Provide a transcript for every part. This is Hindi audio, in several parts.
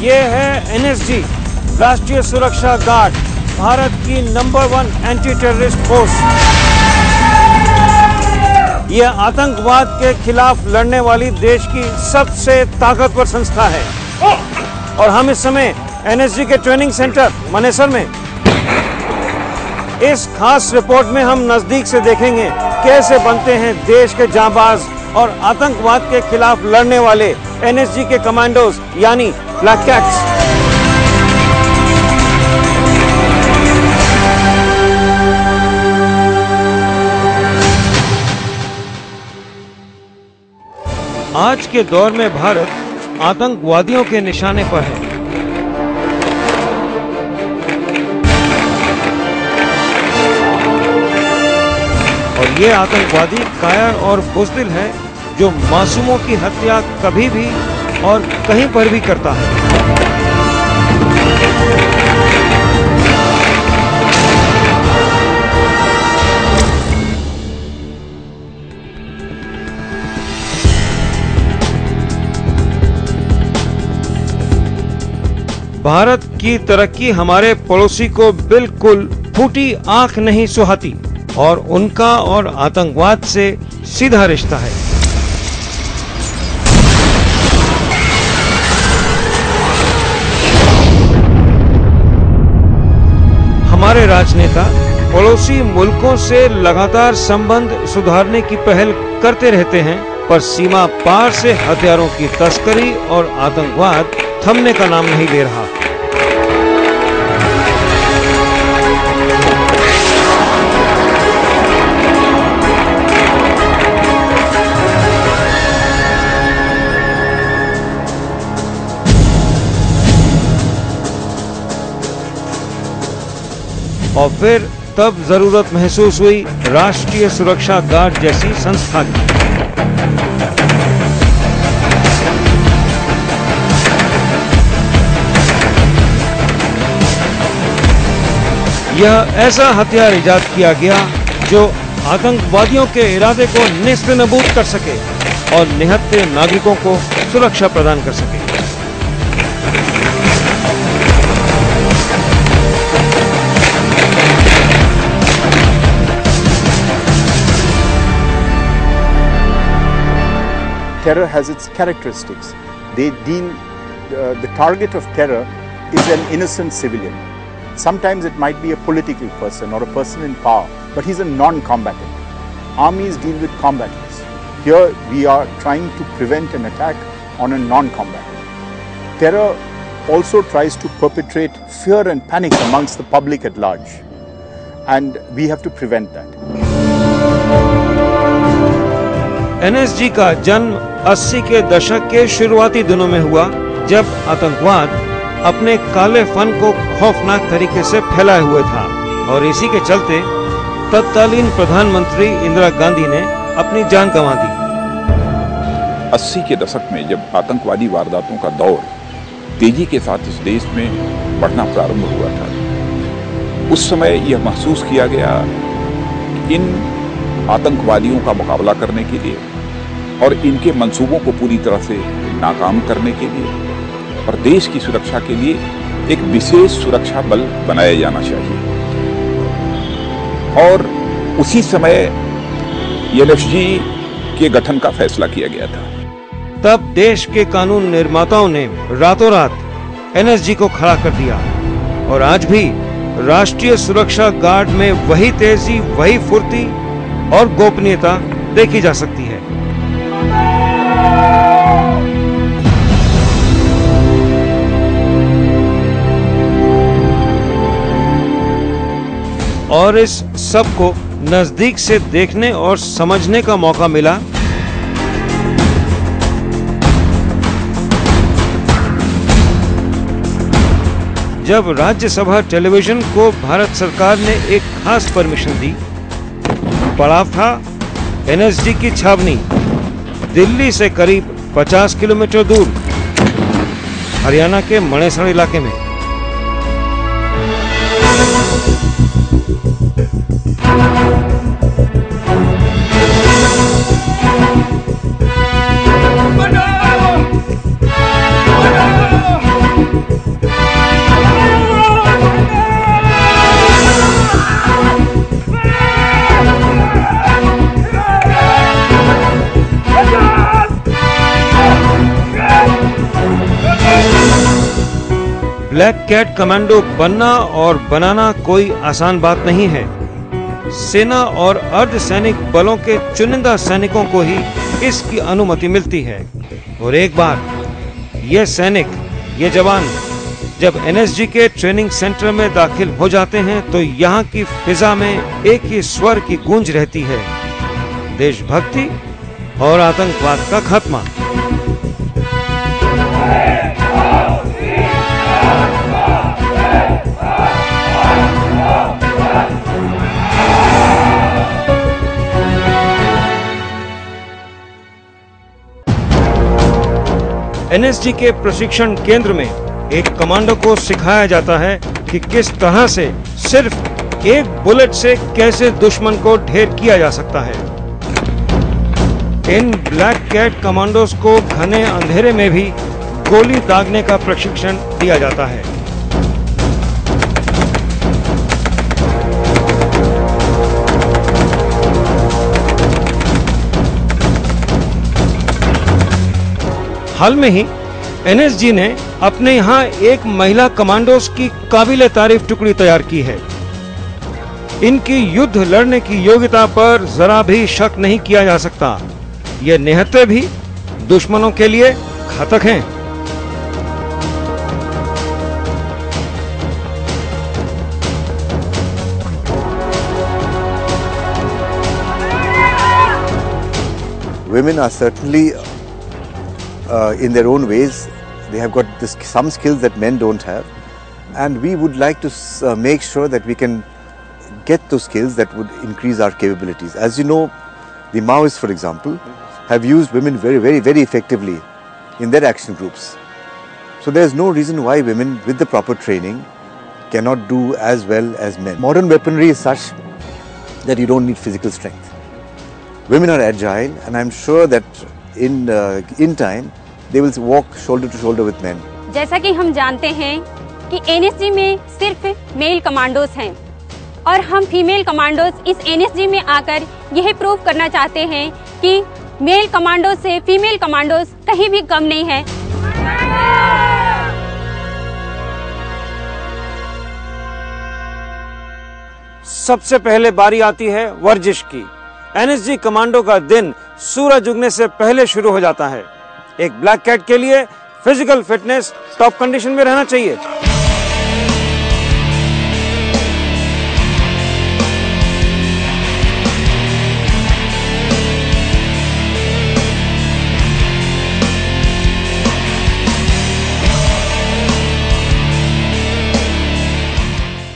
ये है एनएसजी, राष्ट्रीय सुरक्षा गार्ड, भारत की नंबर 1 एंटी टेररिस्ट फोर्स। ये आतंकवाद के खिलाफ लड़ने वाली देश की सबसे ताकतवर संस्था है। और हम इस समय एनएसजी के ट्रेनिंग सेंटर मनेसर में। इस खास रिपोर्ट में हम नजदीक से देखेंगे कैसे बनते हैं देश के जांबाज और आतंकवाद के खिलाफ लड़ने वाले एनएसजी के कमांडोज यानी ब्लैक कैट्स। आज के दौर में भारत आतंकवादियों के निशाने पर है। और ये आतंकवादी कायर और बुज़दिल है जो मासूमों की हत्या कभी भी और कहीं पर भी करता है। भारत की तरक्की हमारे पड़ोसी को बिल्कुल फूटी आंख नहीं सुहाती और उनका और आतंकवाद से सीधा रिश्ता है। हमारे राजनेता पड़ोसी मुल्कों से लगातार संबंध सुधारने की पहल करते रहते हैं, पर सीमा पार से हथियारों की तस्करी और आतंकवाद थमने का नाम नहीं ले रहा। और फिर तब जरूरत महसूस हुई राष्ट्रीय सुरक्षा गार्ड जैसी संस्था की। यह ऐसा हथियार इजाद किया गया जो आतंकवादियों के इरादे को नेस्तनाबूद कर सके और निहत्थे नागरिकों को सुरक्षा प्रदान कर सके। Terror has its characteristics. The target of terror is an innocent civilian. Sometimes it might be a political person or a person in power, but he's a non-combatant. Armies deal with combatants. Here we are trying to prevent an attack on a non-combatant. Terror also tries to perpetrate fear and panic amongst the public at large, and we have to prevent that. NSG का जन्म 80 के दशक के शुरुआती दिनों में हुआ, जब आतंकवाद अपने काले फन को खौफनाक तरीके से फैलाए हुए था। और इसी के चलते तत्कालीन प्रधानमंत्री इंदिरा गांधी ने अपनी जान गंवा दी। 80 के दशक में जब आतंकवादी वारदातों का दौर तेजी के साथ इस देश में बढ़ना प्रारंभ हुआ था, उस समय यह महसूस किया गया कि इन आतंकवादियों का मुकाबला करने के लिए और इनके मंसूबों को पूरी तरह से नाकाम करने के लिए और देश की सुरक्षा के लिए एक विशेष सुरक्षा बल बनाया जाना चाहिए। और उसी समय एनएसजी के गठन का फैसला किया गया था। तब देश के कानून निर्माताओं ने रातों रात एनएसजी को खड़ा कर दिया और आज भी राष्ट्रीय सुरक्षा गार्ड में वही तेजी, वही फुर्ती और गोपनीयता देखी जा सकती है। और इस सब को नजदीक से देखने और समझने का मौका मिला जब राज्यसभा टेलीविजन को भारत सरकार ने एक खास परमिशन दी। पड़ाव था एनएसजी की छावनी दिल्ली से करीब 50 किलोमीटर दूर हरियाणा के मनेसर इलाके में। ब्लैक कैट कमांडो बनना और बनाना कोई आसान बात नहीं है। सेना और अर्धसैनिक बलों के चुनिंदा सैनिकों को ही इसकी अनुमति मिलती है और एक बार ये सैनिक, ये जवान जब एनएसजी के ट्रेनिंग सेंटर में दाखिल हो जाते हैं तो यहाँ की फिजा में एक ही स्वर की गूंज रहती है, देशभक्ति और आतंकवाद का खात्मा। एनएसजी के प्रशिक्षण केंद्र में एक कमांडो को सिखाया जाता है कि किस तरह से सिर्फ एक बुलेट से कैसे दुश्मन को ढेर किया जा सकता है। इन ब्लैक कैट कमांडोज को घने अंधेरे में भी गोली दागने का प्रशिक्षण दिया जाता है। हाल में ही एनएसजी ने अपने यहाँ एक महिला कमांडोज की काबिले तारीफ टुकड़ी तैयार की है। इनकी युद्ध लड़ने की योग्यता पर जरा भी शक नहीं किया जा सकता। ये निहत्थे भी दुश्मनों के लिए घातक हैं। Women are certainly in their own ways, they have got some skills that men don't have, and we would like to make sure that we can get those skills that would increase our capabilities. As you know, the Maoists, for example, have used women very effectively in their action groups. So there is no reason why women with the proper training cannot do as well as men. Modern weaponry is such that you don't need physical strength. Women are agile, and I'm sure that in time they will walk shoulder to shoulder with men. जैसा कि हम जानते हैं कि एनएसजी में सिर्फ मेल कमांडोज हैं और हम फीमेल कमांडोज इस एनएसजी में आकर यह प्रूव करना चाहते हैं कि मेल कमांडोज से फीमेल कमांडोज कहीं भी कम नहीं है। सबसे पहले बारी आती है वर्जिश की। एनएसजी कमांडो का दिन सूरज उगने से पहले शुरू हो जाता है। एक ब्लैक कैट के लिए फिजिकल फिटनेस टॉप कंडीशन में रहना चाहिए।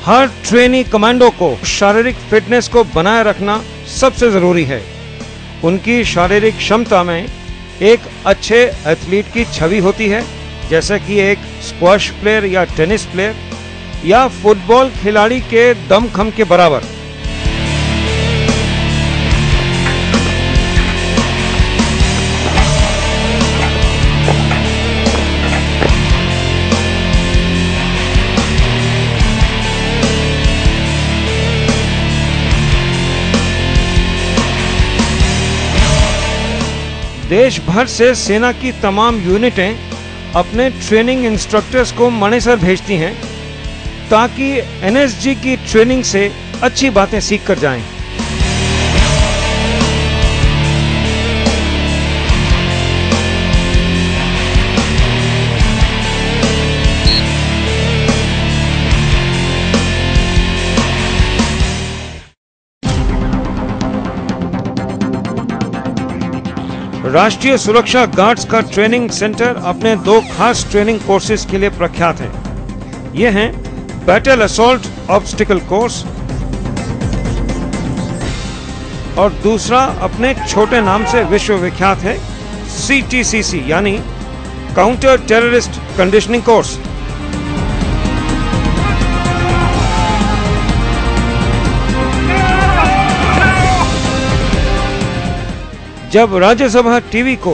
हर ट्रेनी कमांडो को शारीरिक फिटनेस को बनाए रखना सबसे जरूरी है। उनकी शारीरिक क्षमता में एक अच्छे एथलीट की छवि होती है, जैसे कि एक स्क्वैश प्लेयर या टेनिस प्लेयर या फुटबॉल खिलाड़ी के दमखम के बराबर। देश भर से सेना की तमाम यूनिटें अपने ट्रेनिंग इंस्ट्रक्टर्स को मणिसर भेजती हैं ताकि एनएसजी की ट्रेनिंग से अच्छी बातें सीख कर जाएं। राष्ट्रीय सुरक्षा गार्ड्स का ट्रेनिंग सेंटर अपने दो खास ट्रेनिंग कोर्सेज के लिए प्रख्यात है। ये हैं बैटल असॉल्ट ऑब्स्टिकल कोर्स और दूसरा अपने छोटे नाम से विश्वविख्यात है CTCC यानी काउंटर टेररिस्ट कंडीशनिंग कोर्स। जब राज्यसभा टीवी को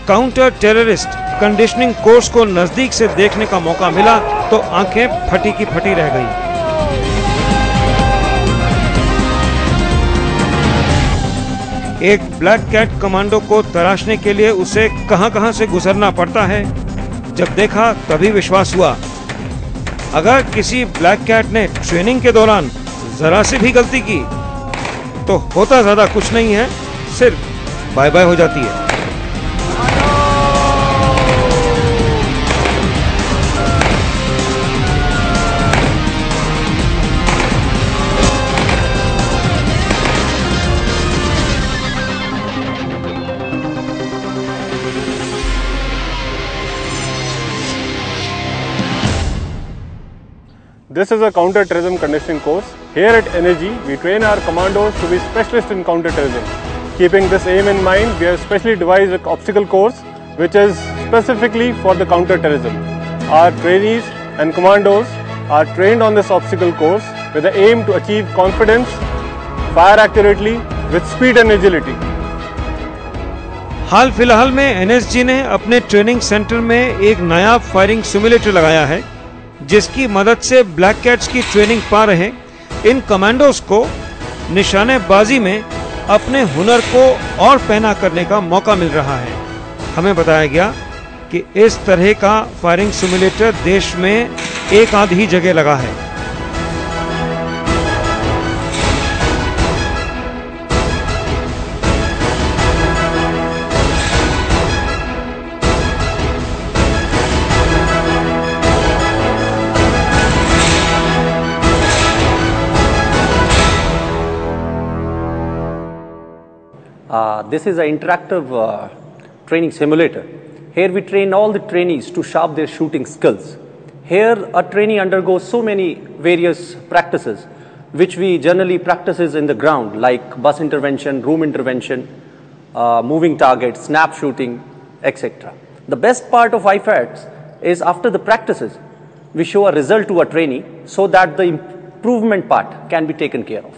काउंटर टेररिस्ट कंडीशनिंग कोर्स को नजदीक से देखने का मौका मिला तो आंखें फटी की फटी रह गईं। एक ब्लैक कैट कमांडो को तराशने के लिए उसे कहां-कहां से गुजरना पड़ता है, जब देखा तभी विश्वास हुआ। अगर किसी ब्लैक कैट ने ट्रेनिंग के दौरान जरा सी भी गलती की तो होता ज्यादा कुछ नहीं है, सिर्फ बाय बाय हो जाती है। This is a counter-terrorism conditioning course. Here at NSG, we train our commandos to be specialists in counter-terrorism. Keeping this aim in mind, we have specially devised an obstacle course which is specifically for the counter-terrorism. Our trainees and commandos are trained on this obstacle course with the aim to achieve confidence, fire accurately, with speed and agility. हाल फिलहाल में एनएसजी ने अपने ट्रेनिंग सेंटर में एक नया फायरिंग सिमुलेटर लगाया है, जिसकी मदद से ब्लैक कैट्स की ट्रेनिंग पा रहे इन कमांडोज को निशानेबाजी में अपने हुनर को और पैना करने का मौका मिल रहा है। हमें बताया गया कि इस तरह का फायरिंग सिमुलेटर देश में एक आध ही जगह लगा है। This is an interactive training simulator. Here we train all the trainees to sharpen their shooting skills. Here a trainee undergoes so many various practices which we generally practices in the ground, like bus intervention, room intervention, moving targets, snap shooting, etc. The best part of IFATs is after the practices we show a result to a trainee so that the improvement part can be taken care of.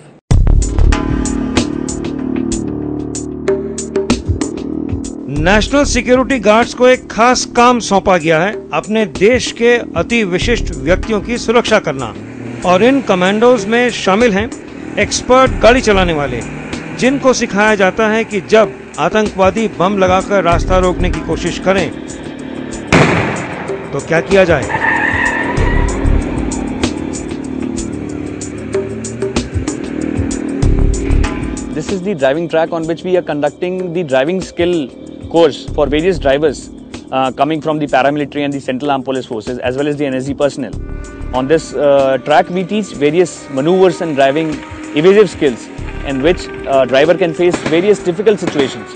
National security guards को एक खास काम सौंपा गया है, अपने देश के अति विशिष्ट व्यक्तियों की सुरक्षा करना। और इन कमांडोज में शामिल हैं एक्सपर्ट गाड़ी चलाने वाले, जिनको सिखाया जाता है कि जब आतंकवादी बम लगाकर रास्ता रोकने की कोशिश करें तो क्या किया जाए। This is the driving track on which we are conducting the driving skill course for various drivers coming from the paramilitary and the Central Armed Police Forces as well as the NSG personnel. On this track we teach various maneuvers and driving evasive skills in which a driver can face various difficult situations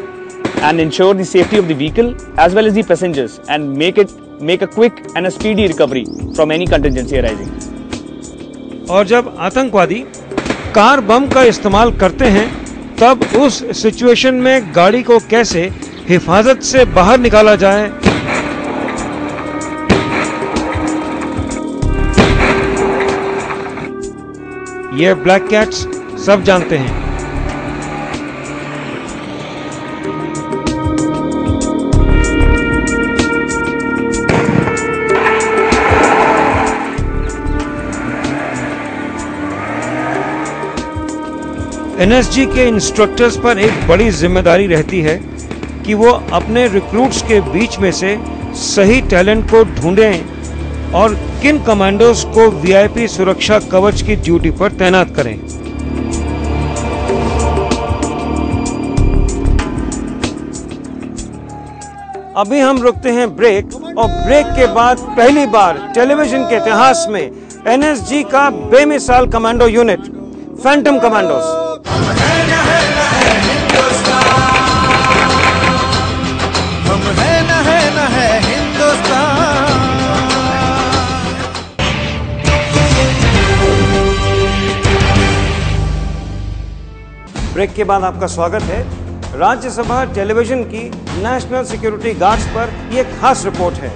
and ensure the safety of the vehicle as well as the passengers and make a quick and a speedy recovery from any contingency arising. और जब आतंकवादी कार बम का इस्तेमाल करते हैं तब उस सिचुएशन में गाड़ी को कैसे हिफाजत से बाहर निकाला जाए, ये ब्लैक कैट्स सब जानते हैं। एनएसजी के इंस्ट्रक्टर्स पर एक बड़ी जिम्मेदारी रहती है कि वो अपने रिक्रूट्स के बीच में से सही टैलेंट को ढूंढें और किन कमांडोज को वीआईपी सुरक्षा कवच की ड्यूटी पर तैनात करें। अभी हम रुकते हैं ब्रेक, और ब्रेक के बाद पहली बार टेलीविजन के इतिहास में एनएसजी का बेमिसाल commando unit Phantom commandos. Break के बाद आपका स्वागत है। राज्यसभा टेलीविजन की नेशनल सिक्योरिटी गार्ड्स पर यह खास रिपोर्ट है।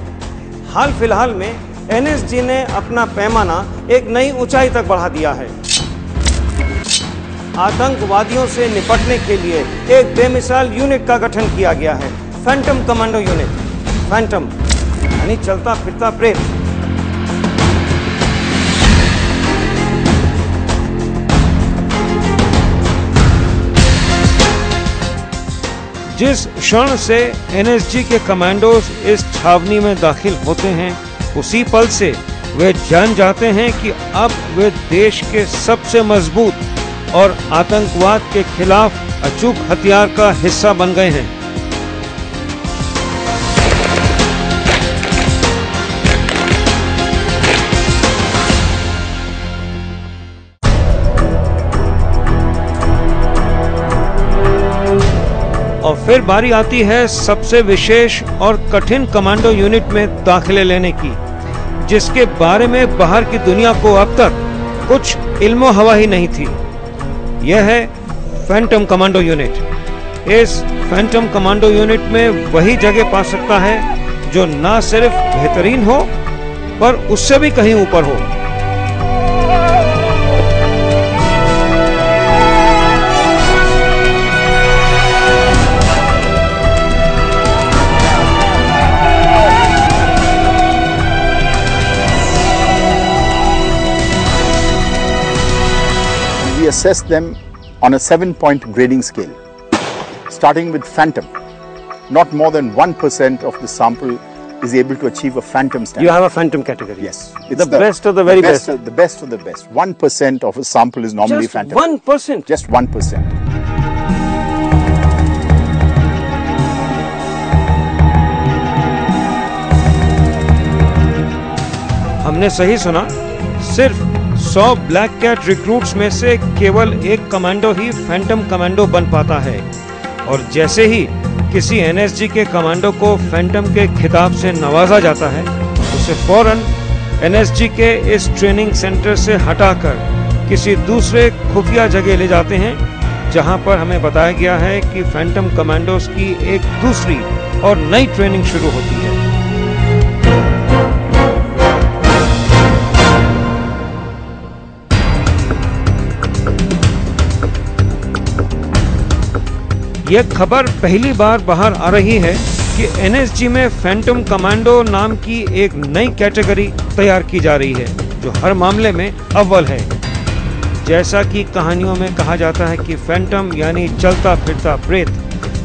हाल फिलहाल में एनएसजी ने अपना पैमाना एक नई ऊंचाई तक बढ़ा दिया है। आतंकवादियों से निपटने के लिए एक बेमिसाल यूनिट का गठन किया गया है, फैंटम कमांडो यूनिट। फैंटम यानी चलता फिरता प्रेत। जिस क्षण से एनएसजी के कमांडोज इस छावनी में दाखिल होते हैं, उसी पल से वे जान जाते हैं कि अब वे देश के सबसे मजबूत और आतंकवाद के खिलाफ अचूक हथियार का हिस्सा बन गए हैं। और फिर बारी आती है सबसे विशेष और कठिन कमांडो यूनिट में दाखिले लेने की, जिसके बारे में बाहर की दुनिया को अब तक कुछ इल्मो हवा ही नहीं थी। यह है फैंटम कमांडो यूनिट। इस फैंटम कमांडो यूनिट में वही जगह पा सकता है जो ना सिर्फ बेहतरीन हो पर उससे भी कहीं ऊपर हो। We assess them on a 7-point grading scale, starting with phantom. Not more than 1% of the sample is able to achieve a phantom standard. You have a phantom category. Yes. The best of the very best. The best of the best. 1% of a sample is normally Just phantom. 1%? Just 1%. हमने सही सुना, सिर्फ 100 ब्लैक कैट रिक्रूट्स में से केवल एक कमांडो ही फैंटम कमांडो बन पाता है। और जैसे ही किसी एनएसजी के कमांडो को फैंटम के खिताब से नवाजा जाता है, उसे फौरन एनएसजी के इस ट्रेनिंग सेंटर से हटाकर किसी दूसरे खुफिया जगह ले जाते हैं, जहां पर हमें बताया गया है कि फैंटम कमांडोज की एक दूसरी और नई ट्रेनिंग शुरू होती है। यह खबर पहली बार बाहर आ रही है कि एनएसजी में फैंटम कमांडो नाम की एक नई कैटेगरी तैयार की जा रही है, जो हर मामले में अव्वल है। जैसा कि कहानियों में कहा जाता है कि फैंटम यानी चलता फिरता प्रेत,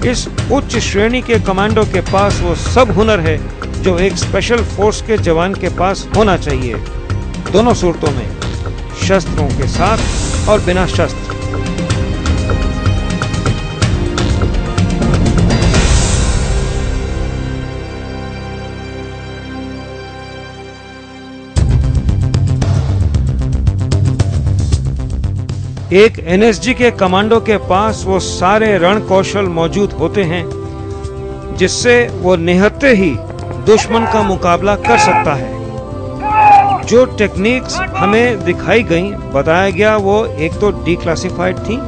इस उच्च श्रेणी के कमांडो के पास वो सब हुनर है जो एक स्पेशल फोर्स के जवान के पास होना चाहिए, दोनों सूरतों में, शस्त्रों के साथ और बिना शस्त्र। एक एनएसजी के कमांडो के पास वो सारे रण कौशल मौजूद होते हैं जिससे वो निहत्ते ही दुश्मन का मुकाबला कर सकता है। जो टेक्निक्स हमें दिखाई गई, बताया गया, वो एक तो डिक्लासिफाइड थी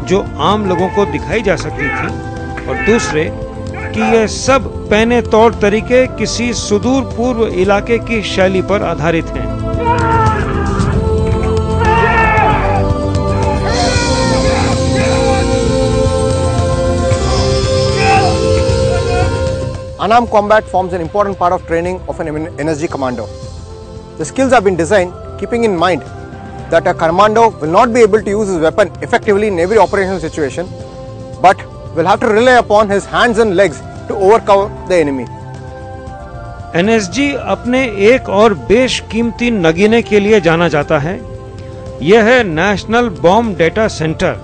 जो आम लोगों को दिखाई जा सकती थी, और दूसरे कि ये सब पहने तौर तरीके किसी सुदूर पूर्व इलाके की शैली पर आधारित हैं। Unarmed combat forms an important part of training of an NSG commando. The skills have been designed keeping in mind that a commando will not be able to use his weapon effectively in every operational situation, but will have to rely upon his hands and legs to overcome the enemy. NSG अपने एक और बेशकीमती नगीने के लिए जाना जाता है। यह है national bomb data centre.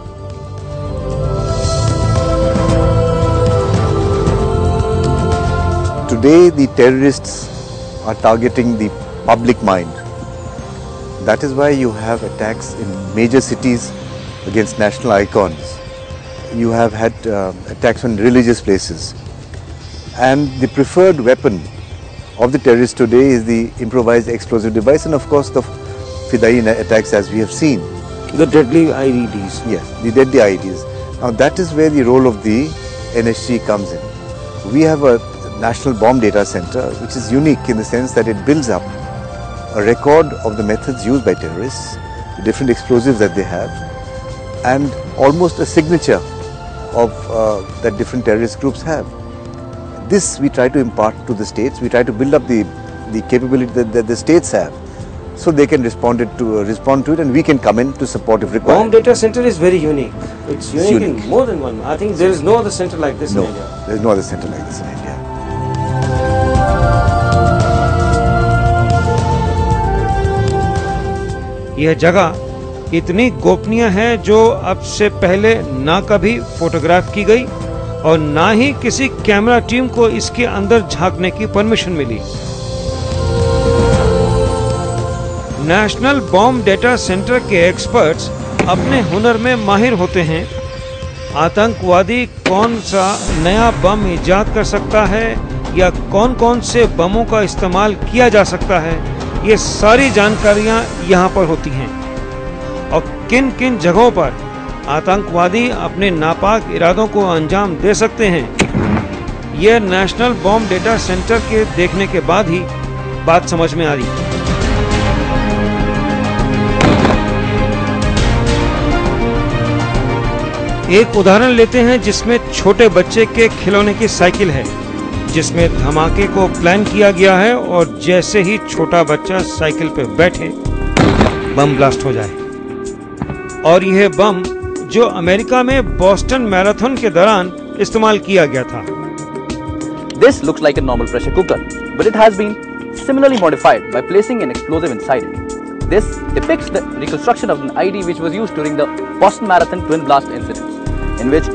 Today the terrorists are targeting the public mind. That is why you have attacks in major cities against national icons. You have had attacks on religious places. And the preferred weapon of the terrorists today is the improvised explosive device, and of course the Fidai attacks as we have seen. The deadly IEDs. Yes, the deadly IEDs. Now that is where the role of the NSG comes in. We have a National Bomb Data Center, which is unique in the sense that it builds up a record of the methods used by terrorists, the different explosives that they have, and almost a signature of that different terrorist groups have. This we try to impart to the states. We try to build up the capability that the states have, so they can respond to it, and we can come in to support if required. Bomb Data Center is very unique. It's unique in more than one. I think there is no other center like this in India. No, there is no other center like this in India. यह जगह इतनी गोपनीय है जो अब से पहले ना कभी फोटोग्राफ की गई और ना ही किसी कैमरा टीम को इसके अंदर झांकने की परमिशन मिली। नेशनल बॉम्ब डेटा सेंटर के एक्सपर्ट्स अपने हुनर में माहिर होते हैं। आतंकवादी कौन सा नया बम इजाद कर सकता है या कौन कौन से बमों का इस्तेमाल किया जा सकता है, ये सारी जानकारियां यहाँ पर होती हैं और किन किन जगहों पर आतंकवादी अपने नापाक इरादों को अंजाम दे सकते हैं, यह नेशनल बॉम्ब डेटा सेंटर के देखने के बाद ही बात समझ में आ रही। एक उदाहरण लेते हैं जिसमें छोटे बच्चे के खिलौने की साइकिल है, जिसमें धमाके को प्लान किया गया है और जैसे ही छोटा बच्चा साइकिल पर बैठे बम ब्लास्ट हो जाए। और यह बम जो अमेरिका में बोस्टन मैराथन के दौरान इस्तेमाल किया गया था। This looks like a normal pressure cooker, but it has been similarly modified by placing an explosive inside it. This depicts the reconstruction of an ID which was used during the Boston Marathon twin blast incidents, in which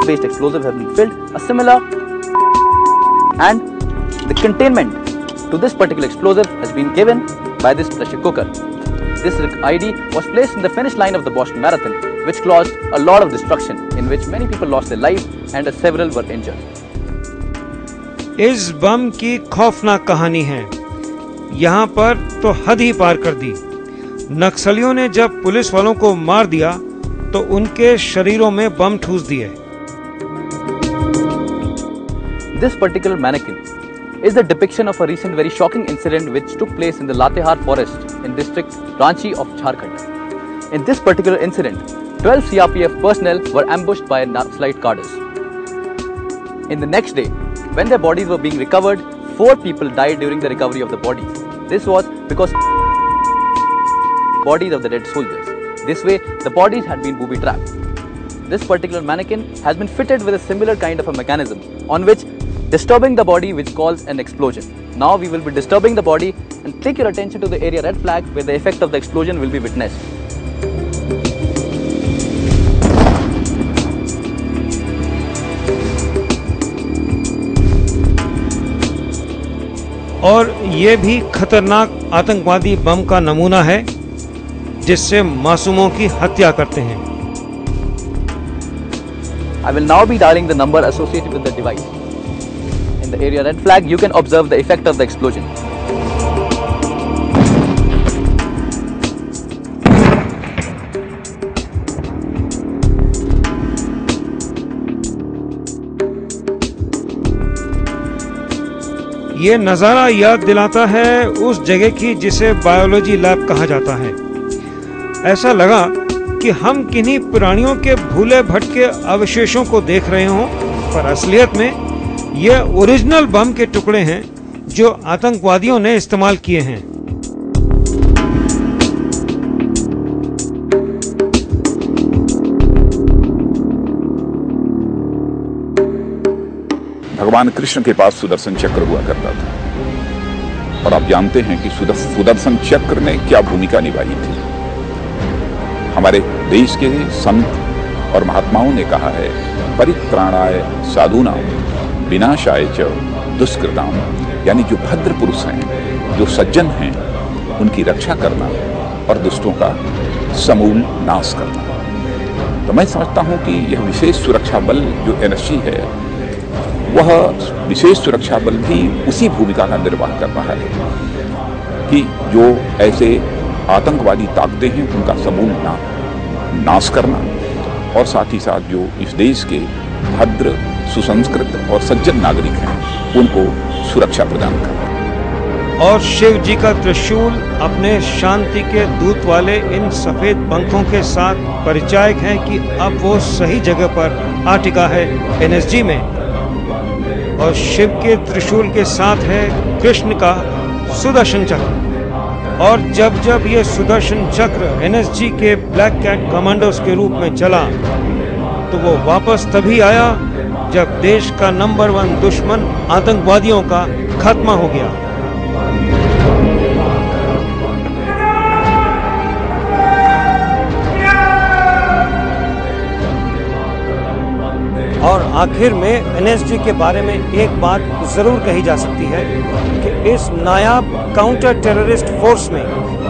based explosive has been filled a similar, and the containment to this particular explosive has been given by this pressure cooker. This ID was placed in the finish line of the Boston Marathon, which caused a lot of destruction, in which many people lost their lives and several were injured. इस बम की खौफनाक कहानी है। यहाँ पर तो हद ही पार कर दी। नक्सलियों ने जब पुलिस वालों को मार दिया तो उनके शरीरों में बम ठूस दिए। This particular mannequin is the depiction of a recent very shocking incident which took place in the Latehar forest in district Ranchi of Jharkhand. In this particular incident, 12 CRPF personnel were ambushed by Naxalite cadres. In the next day, when their bodies were being recovered, 4 people died during the recovery of the bodies. This was because bodies of the dead soldiers. This way, the bodies had been booby-trapped. This particular mannequin has been fitted with a similar kind of a mechanism on which disturbing the body which caused an explosion. Now we will be disturbing the body and take your attention to the area red flag where the effect of the explosion will be witnessed. और ये भी खतरनाक आतंकवादी बम का नमूना है जिससे मासूमों की हत्या करते हैं। I will now be dialing the number associated with the device. In the area red flag, you can observe the effect of the explosion. ये नज़ारा याद दिलाता है उस जगह की जिसे बायोलॉजी लैब कहा जाता है। ऐसा लगा कि हम किन्हीं प्राणियों के भूले भटके अवशेषों को देख रहे हों, पर असलियत में ये ओरिजिनल बम के टुकड़े हैं जो आतंकवादियों ने इस्तेमाल किए हैं। भगवान कृष्ण के पास सुदर्शन चक्र हुआ करता था और आप जानते हैं कि सुदर्शन चक्र ने क्या भूमिका निभाई थी। हमारे देश के संत और महात्माओं ने कहा है, परित्राणाय साधूनाम विनाशाय च दुष्कृताम, यानी जो भद्र पुरुष हैं, जो सज्जन हैं, उनकी रक्षा करना और दुष्टों का समूल नाश करना। तो मैं समझता हूं कि यह विशेष सुरक्षा बल जो एनएसजी है, वह विशेष सुरक्षा बल भी उसी भूमिका का निर्वाह कर रहा है कि जो ऐसे आतंकवादी ताकतें हैं उनका समूल नाश करना और साथ ही साथ जो इस देश के भद्र, सुसंस्कृत और सज्जन नागरिक हैं उनको सुरक्षा प्रदान करना। और शिव जी का त्रिशूल अपने शांति के दूत वाले इन सफेद पंखों के साथ परिचायक है कि अब वो सही जगह पर आ टिका है एनएसजी में। और शिव के त्रिशूल के साथ है कृष्ण का सुदर्शन चक्र। और जब जब ये सुदर्शन चक्र एनएसजी के ब्लैक कैट कमांडोज के रूप में चला तो वो वापस तभी आया जब देश का नंबर 1 दुश्मन आतंकवादियों का खात्मा हो गया। और आखिर में एनएसजी के बारे में एक बात जरूर कही जा सकती है कि इस नायाब काउंटर टेररिस्ट फोर्स में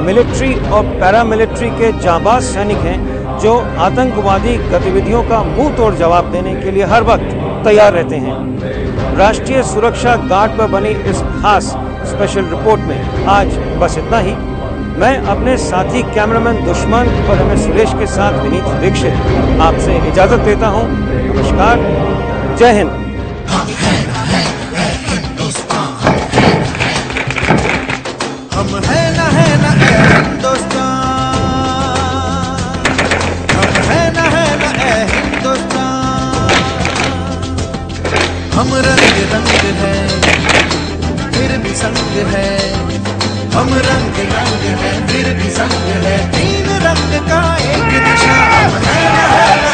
मिलिट्री और पैरामिलिट्री के जाबाज सैनिक हैं जो आतंकवादी गतिविधियों का मुंह तोड़ जवाब देने के लिए हर वक्त तैयार रहते हैं। राष्ट्रीय सुरक्षा गार्ड पर बनी इस खास स्पेशल रिपोर्ट में आज बस इतना ही। मैं अपने साथी कैमरामैन दुश्मन और एमएस सुरेश के साथ विनीत दीक्षित आपसे इजाजत देता हूं। नमस्कार, जय हिंद। हम है ना हिंदुस्तान, हम है ना हिंदुस्तान। हम रंग रंग है फिर भी संग है, हम रंग रंग है फिर भी संग है, तीन रंग का एक निशान। हम है ना